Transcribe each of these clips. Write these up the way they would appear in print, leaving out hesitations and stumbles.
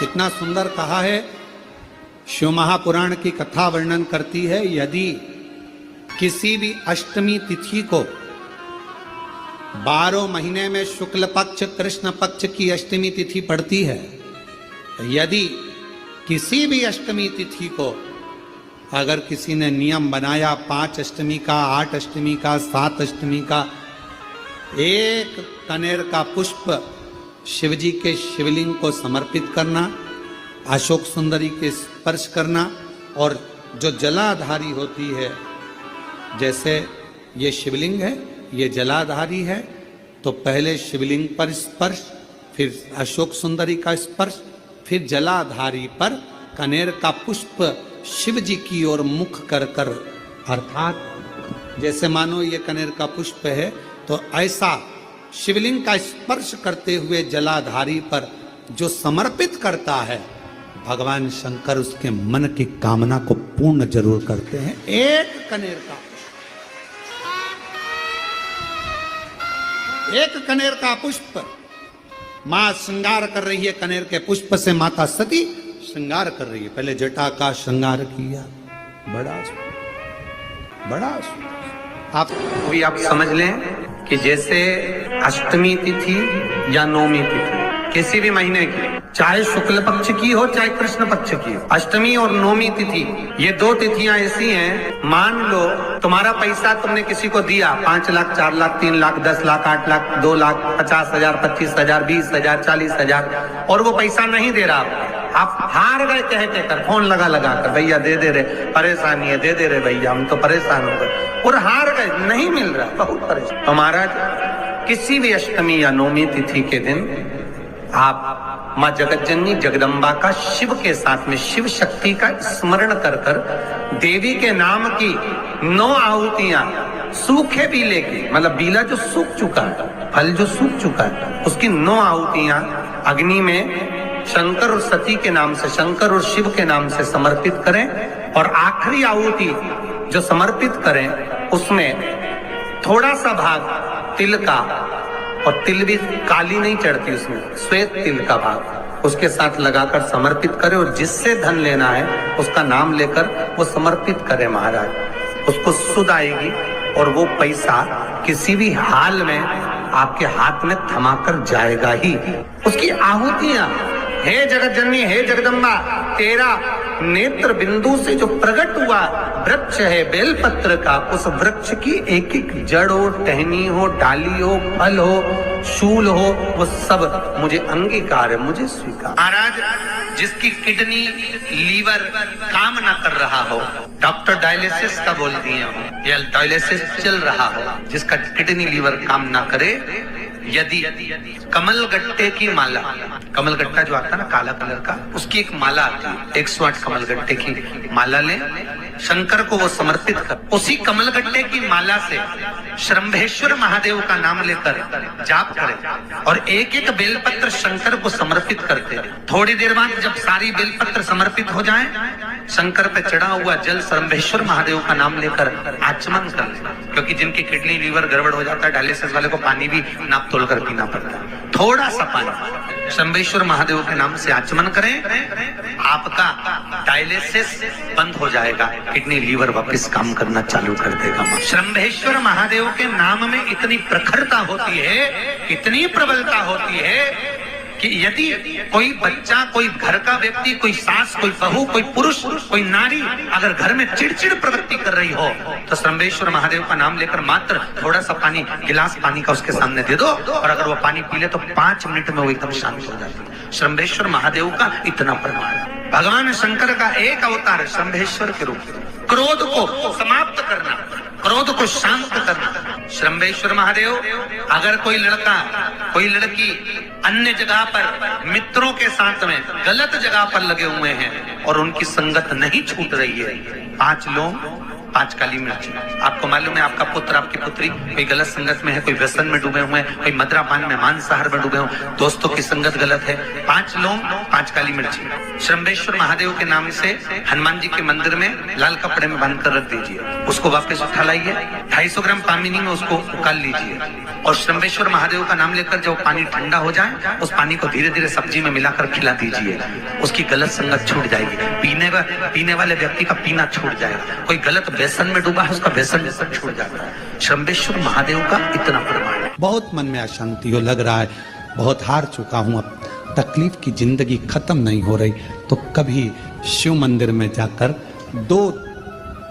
कितना सुंदर कहा है। शिव महापुराण की कथा वर्णन करती है, यदि किसी भी अष्टमी तिथि को 12 महीने में शुक्ल पक्ष कृष्ण पक्ष की अष्टमी तिथि पड़ती है, यदि किसी भी अष्टमी तिथि को अगर किसी ने नियम बनाया 5 अष्टमी का, 8 अष्टमी का, 7 अष्टमी का, एक कनेर का पुष्प शिवजी के शिवलिंग को समर्पित करना, अशोक सुंदरी के स्पर्श करना, और जो जलाधारी होती है, जैसे ये शिवलिंग है, ये जलाधारी है, तो पहले शिवलिंग पर स्पर्श, फिर अशोक सुंदरी का स्पर्श, फिर जलाधारी पर कनेर का पुष्प शिव जी की ओर मुख कर कर, अर्थात जैसे मानो ये कनेर का पुष्प है, तो ऐसा शिवलिंग का स्पर्श करते हुए जलाधारी पर जो समर्पित करता है, भगवान शंकर उसके मन की कामना को पूर्ण जरूर करते हैं। एक कनेर का पुष्प, एक कनेर का पुष्प, मां श्रृंगार कर रही है कनेर के पुष्प से, माता सती श्रृंगार कर रही है। पहले जटा का श्रृंगार किया, बड़ा बड़ा। आप भी आप समझ लें कि जैसे अष्टमी तिथि या नवमी तिथि किसी भी महीने की, चाहे शुक्ल पक्ष की हो चाहे कृष्ण पक्ष की हो, अष्टमी और नवमी तिथि ये 2 तिथियां ऐसी हैं, मान लो तुम्हारा पैसा तुमने किसी को दिया 5 लाख 4 लाख 3 लाख 10 लाख 8 लाख 2 लाख 50,000 25,000 20,000 40,000 और वो पैसा नहीं दे रहा, आप हार गए कहकर, फोन लगा कर, भैया दे दे रहे, परेशानी है, दे दे रहे भैया, हम तो परेशान हो गए, और हार गए, नहीं मिल रहा, बहुत परेशान। तो महाराज किसी भी अष्टमी या नवमी तिथि के दिन आप माँ जगतजननी जगदम्बा का शिव के साथ में शिव शक्ति का स्मरण कर कर देवी के नाम की 9 आहुतियां, सूखे बीले की, मतलब बीला जो सूख चुका है, फल जो सूख चुका है, उसकी 9 आहुतियां अग्नि में शंकर और सती के नाम से, शंकर और शिव के नाम से समर्पित करें, और आखिरी आहुति जो समर्पित करें उसमें थोड़ा सा भाग तिल का, और तिल भी काली नहीं चढ़ती उसमें, श्वेत तिल का भाग उसके साथ लगाकर समर्पित करें, और जिससे धन लेना है उसका नाम लेकर वो समर्पित करें महाराज, उसको सुध आएगी, और वो पैसा किसी भी हाल में आपके हाथ में थमाकर जाएगा ही। उसकी आहुतियां, हे जगतजननी, हे जगदम्बा, तेरा नेत्र बिंदु से जो प्रकट हुआ वृक्ष है बेलपत्र का, उस वृक्ष की एक एक जड़ हो, टहनी हो, डाली हो, फल हो, शूल हो, वो सब मुझे अंगीकार है, मुझे स्वीकार। महाराज जिसकी किडनी लीवर काम ना कर रहा हो, डॉक्टर डायलिसिस का बोल दिए हो या डायलिसिस चल रहा हो, जिसका किडनी लीवर काम ना करे, यदि कमल गट्टे की माला, कमल गट्टा जो आता है ना काला कलर का, उसकी एक माला आती है, 108 कमल गट्टे की माला लें, शंकर को वो समर्पित कर, उसी कमल गट्टे की माला से श्रंभेश्वर महादेव का नाम लेकर जाप करें, और एक एक बेलपत्र शंकर को समर्पित करते। थोड़ी देर बाद जब सारी बेलपत्र समर्पित हो जाएं, शंकर पे चढ़ा हुआ जल श्रंभेश्वर महादेव का नाम लेकर आचमन कर लें, क्योंकि जिनकी किडनी लीवर गड़बड़ हो जाता है, डायलिसिस वाले को पानी भी नाप तोल कर पीना पड़ता है, थोड़ा सा पानी शंभेश्वर महादेव के नाम से आचमन करें, आपका डायलिसिस बंद हो जाएगा, किडनी लीवर वापस काम करना चालू कर देगा। शंभेश्वर महादेव के नाम में इतनी प्रखरता होती है, इतनी प्रबलता होती है कि यदि कोई बच्चा, कोई घर का व्यक्ति, कोई सास, कोई बहू, कोई पुरुष, कोई नारी अगर घर में चिड़चिड़ प्रवृत्ति कर रही हो, तो श्रंभेश्वर महादेव का नाम लेकर मात्र थोड़ा सा पानी, गिलास पानी का उसके सामने दे दो, और अगर वो पानी पी ले तो 5 मिनट में वो एकदम शांत हो जाती है। श्रंभेश्वर महादेव का इतना प्रभाव है। भगवान शंकर का एक अवतार है श्रंभेश्वर के रूप में, क्रोध को समाप्त करना, क्रोध को शांत करना। श्रंभेश्वर महादेव, अगर कोई लड़का, कोई लड़की अन्य जगह पर मित्रों के साथ में गलत जगह पर लगे हुए हैं और उनकी संगत नहीं छूट रही है, 5 लोग 5 काली मिर्ची। आपको मालूम है आपका पुत्र आपकी पुत्री कोई गलत संगत में है, कोई व्यसन में डूबे हुए हैं, कोई मदिरापान में मांसाहार में डूबे हो, दोस्तों की संगत गलत है, 5 लौंग 5 काली मिर्ची श्रम्बेश्वर महादेव के नाम से हनुमान जी के मंदिर में लाल कपड़े में बांध कर रख दीजिए। उसको वापस उठा लाइए, 250 ग्राम पानी में उसको उकाल लीजिए और श्रम्बेश्वर महादेव का नाम लेकर जब पानी ठंडा हो जाए उस पानी को धीरे धीरे सब्जी में मिलाकर खिला दीजिए। उसकी गलत संगत छूट जाएगी, पीने वाले व्यक्ति का पीना छूट जाएगा, कोई गलत व्यसन में डूबा है उसका व्यसन छूट जाता है। श्रम्बेश्वर महादेव का इतना प्रमाण है। बहुत मन में अशांति हो, लग रहा है बहुत हार चुका हूं, अब तकलीफ की जिंदगी खत्म नहीं हो रही, तो कभी शिव मंदिर में जाकर 2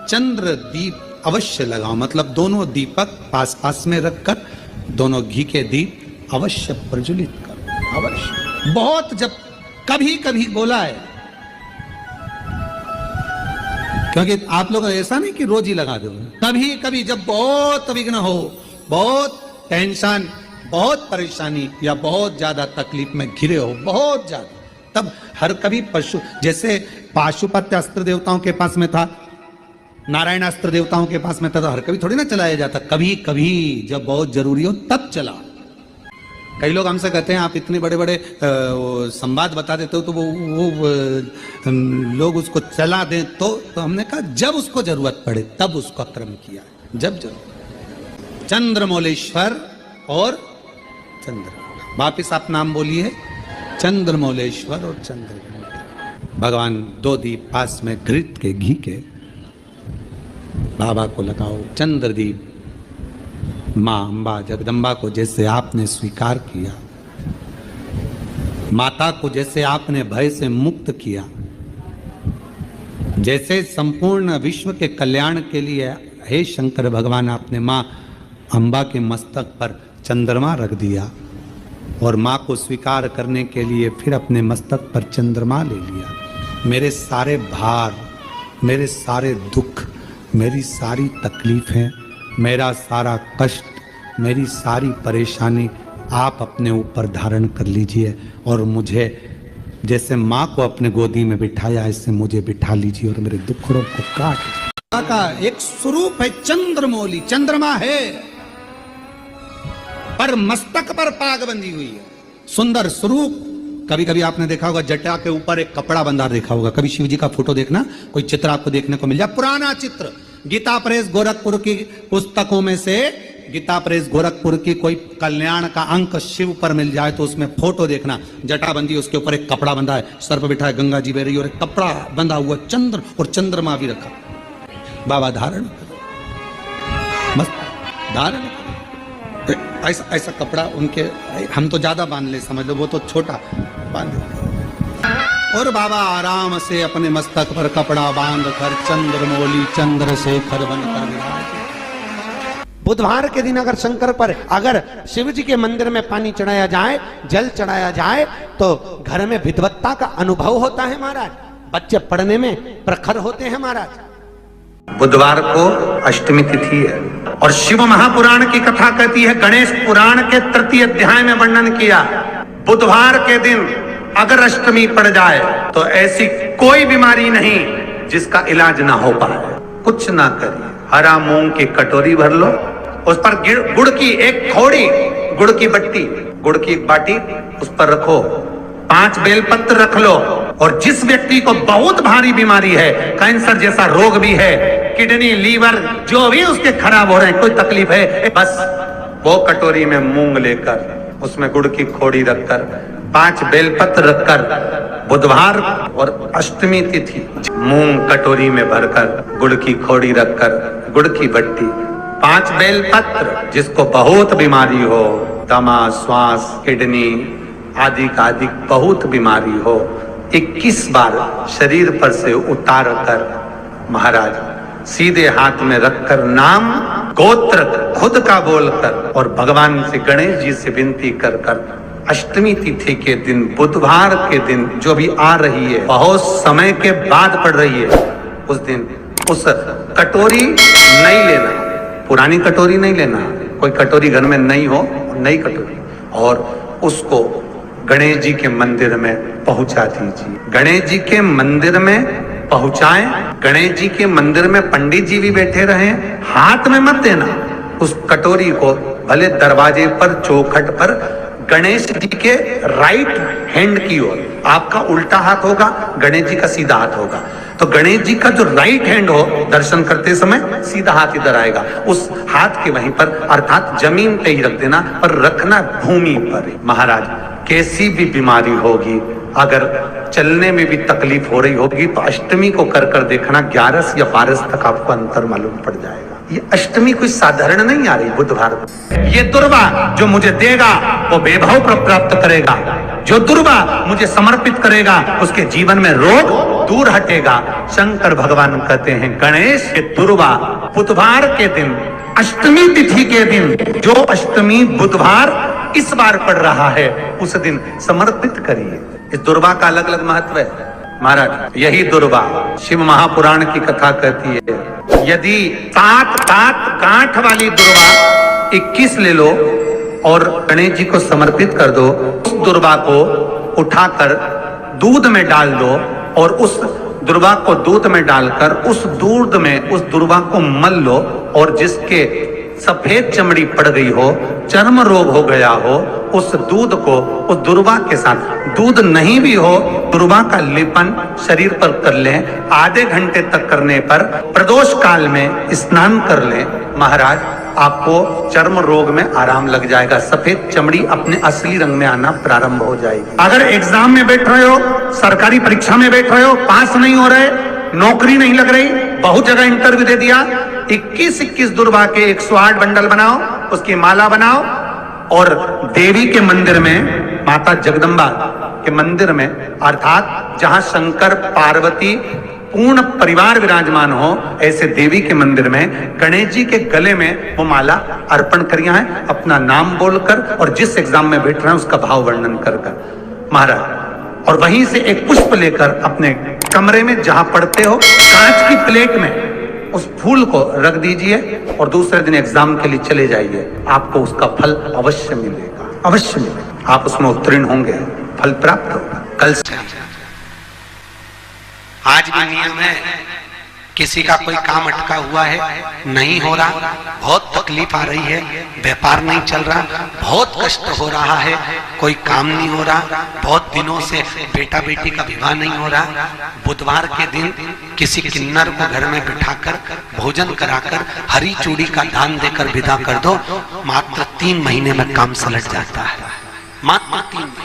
चंद्र दीप अवश्य लगाओ, मतलब दोनों दीपक पास पास में रखकर दोनों घी के दीप अवश्य प्रज्वलित करो, अवश्य। बहुत जब कभी कभी बोला है, क्योंकि आप लोग ऐसा नहीं कि रोज ही लगा दो, कभी कभी जब बहुत विघ्न हो, बहुत टेंशन, बहुत परेशानी या बहुत ज्यादा तकलीफ में घिरे हो, बहुत ज्यादा, तब हर कभी पशु, जैसे पाशुपत्य अस्त्र देवताओं के पास में था, नारायण अस्त्र देवताओं के पास में था, तो हर कभी थोड़ी ना चलाया जाता, कभी कभी जब बहुत जरूरी हो तब चला। कई लोग हमसे कहते हैं आप इतने बड़े बड़े संवाद बता देते हो तो वो लोग उसको चला दें, तो हमने कहा जब उसको जरूरत पड़े तब उसका क्रम किया, जब जरूरत। चंद्रमौलेश्वर और चंद्र, वापिस आप नाम बोलिए, चंद्रमौलेश्वर और चंद्र। भगवान 2 दीप पास में घृत के घी के बाबा को लगाओ, चंद्रदीप माँ अम्बा जगदम्बा को जैसे आपने स्वीकार किया, माता को जैसे आपने भय से मुक्त किया, जैसे संपूर्ण विश्व के कल्याण के लिए हे शंकर भगवान आपने माँ अम्बा के मस्तक पर चंद्रमा रख दिया और माँ को स्वीकार करने के लिए फिर अपने मस्तक पर चंद्रमा ले लिया। मेरे सारे भार, मेरे सारे दुख, मेरी सारी तकलीफें, मेरा सारा कष्ट, मेरी सारी परेशानी आप अपने ऊपर धारण कर लीजिए और मुझे जैसे माँ को अपने गोदी में बिठाया ऐसे मुझे बिठा लीजिए और मेरे दुखड़ों को काट। का एक स्वरूप है चंद्रमौली, चंद्रमा है पर मस्तक पर पाग बंधी हुई है, सुंदर स्वरूप। कभी कभी आपने देखा होगा जटा के ऊपर एक कपड़ा बंधा देखा होगा, कभी शिव जी का फोटो देखना, कोई चित्र आपको देखने को मिल जाए, पुराना चित्र, गीता प्रेस गोरखपुर की पुस्तकों में से गीता प्रेस गोरखपुर की कोई कल्याण का अंक शिव पर मिल जाए तो उसमें फोटो देखना, जटाबंदी, उसके ऊपर एक कपड़ा बंधा है, सर पर बिठा है गंगा जी बह रही और एक कपड़ा बंधा हुआ चंद्र और चंद्रमा भी रखा। बाबा धारण बस धारण ऐसा ऐसा कपड़ा उनके, हम तो ज्यादा बांध ले समझ लो, वो तो छोटा बांध, और बाबा आराम से अपने मस्तक पर कपड़ा बांध कर चंद्रमौली चंद्रशेखर बनकर विराजे। बुधवार के दिन अगर शंकर पर अगर शिव जी के मंदिर में पानी चढ़ाया जाए, जल चढ़ाया जाए, तो घर में विद्वत्ता का अनुभव होता है महाराज, बच्चे पढ़ने में प्रखर होते हैं महाराज। बुधवार को अष्टमी तिथि है और शिव महापुराण की कथा कहती है, गणेश पुराण के 3 अध्याय में वर्णन किया, बुधवार के दिन अगर अष्टमी पड़ जाए तो ऐसी कोई बीमारी नहीं जिसका इलाज ना हो पाए। कुछ ना करिए, हरा मूंग की कटोरी भर लो, उस पर गुड़ की एक थोड़ी, गुड़ की बट्टी, गुड़ की एक बाटी उस पर रखो, 5 बेलपत्र रख लो, और जिस व्यक्ति को बहुत भारी बीमारी है, कैंसर जैसा रोग भी है, किडनी लीवर जो भी उसके खराब हो रहे हैं, कोई तकलीफ है, बस वो कटोरी में मूंग लेकर उसमें गुड़ की खोड़ी रखकर 5 बेलपत्र रखकर बुधवार और अष्टमी तिथि मूंग कटोरी में भरकर गुड़ की खोड़ी रखकर गुड़ की बट्टी 5 बेलपत्र, जिसको बहुत बीमारी हो, दमा, श्वास, किडनी आदि का आदि बहुत बीमारी हो, 21 बार शरीर पर से उतार कर महाराज सीधे हाथ में रखकर नाम गोत्र खुद का बोलकर और भगवान से गणेश जी से विनती कर कर अष्टमी तिथि के दिन बुधवार के दिन जो भी आ रही है, बहुत समय के बाद पड़ रही है, उस दिन उस कटोरी नहीं लेना, पुरानी कटोरी नहीं लेना, कोई कटोरी घर में नहीं हो, नई कटोरी, और उसको गणेश जी के मंदिर में पहुंचा दीजिए। गणेश जी के मंदिर में पहुंचाएं। गणेश जी के मंदिर में पंडित जी भी बैठे रहे, हाथ में मत देना उस कटोरी को, भले दरवाजे पर चौखट पर गणेश जी के राइट हैंड की ओर, आपका उल्टा हाथ होगा, गणेश जी का सीधा हाथ होगा। तो गणेश जी का जो राइट हैंड हो, दर्शन करते समय सीधा हाथ इधर आएगा, उस हाथ के वहीं पर, अर्थात जमीन पे ही रख देना, पर रखना भूमि पर ही। महाराज, कैसी भी बीमारी होगी, अगर चलने में भी तकलीफ हो रही होगी, तो अष्टमी को कर कर देखना, 11 या 12 तक आपको अंतर मालूम पड़ जाएगा। ये अष्टमी कोई साधारण नहीं आ रही बुधवार को। ये दुर्वा जो मुझे देगा वो वैभव प्राप्त करेगा, जो दुर्वा मुझे समर्पित करेगा उसके जीवन में रोग दूर हटेगा। शंकर भगवान कहते हैं, गणेश ये दुर्वा बुधवार के दिन, अष्टमी तिथि के दिन, जो अष्टमी बुधवार इस बार पड़ रहा है, उस दिन समर्पित करिए। इस दुर्वा का अलग अलग महत्व है महाराज। यही दुर्वा शिव महापुराण की कथा कहती है, यदि 7 गांठ वाली दुर्वा 21 ले लो और गणेश जी को समर्पित कर दो, उस दुर्वा को उठाकर दूध में डाल दो और उस दुर्वा को दूध में डालकर उस दूध में उस दुर्वा को मल लो, और जिसके सफेद चमड़ी पड़ गई हो, चर्म रोग हो गया हो, उस दूध को उस दुर्वा के साथ, दूध नहीं भी हो, दुर्वा का लेपन शरीर पर कर लें। आधे घंटे तक करने पर प्रदोष काल में स्नान कर लें। महाराज, आपको चर्म रोग में आराम लग जाएगा, सफेद चमड़ी अपने असली रंग में आना प्रारंभ हो जाएगी। अगर एग्जाम में बैठ रहे हो, सरकारी परीक्षा में बैठ रहे हो, पास नहीं हो रहे, नौकरी नहीं लग रही, बहुत जगह इंटरव्यू दे दिया, 21 दुर्वा के 108 बंडल बनाओ, उसकी माला बनाओ और देवी के मंदिर में, माता जगदम्बा के मंदिर में, अर्थात जहां शंकर पार्वती पूर्ण परिवार विराजमान हो, ऐसे देवी के मंदिर में गणेश जी के गले में वो माला अर्पण करिया है, अपना नाम बोलकर और जिस एग्जाम में बैठ रहे हैं उसका भाव वर्णन कर महाराज। और वहीं से एक पुष्प लेकर अपने कमरे में जहां पढ़ते हो, कांच की प्लेट में उस फूल को रख दीजिए और दूसरे दिन एग्जाम के लिए चले जाइए। आपको उसका फल अवश्य मिलेगा, अवश्य मिलेगा। आप उसमें उत्तीर्ण होंगे, फल प्राप्त होगा। कल से आज भी नियम है, किसी का कोई काम अटका हुआ है, नहीं हो रहा, बहुत तकलीफ आ रही है, व्यापार नहीं चल रहा, बहुत कष्ट हो रहा है, कोई काम नहीं हो रहा, बहुत दिनों से बेटा बेटी का विवाह नहीं हो रहा, बुधवार के दिन किसी किन्नर को घर में बिठाकर भोजन कराकर हरी चूड़ी का दान देकर विदा कर दो, मात्र 3 महीने में काम सलट जाता है। मात्र 3 महीने।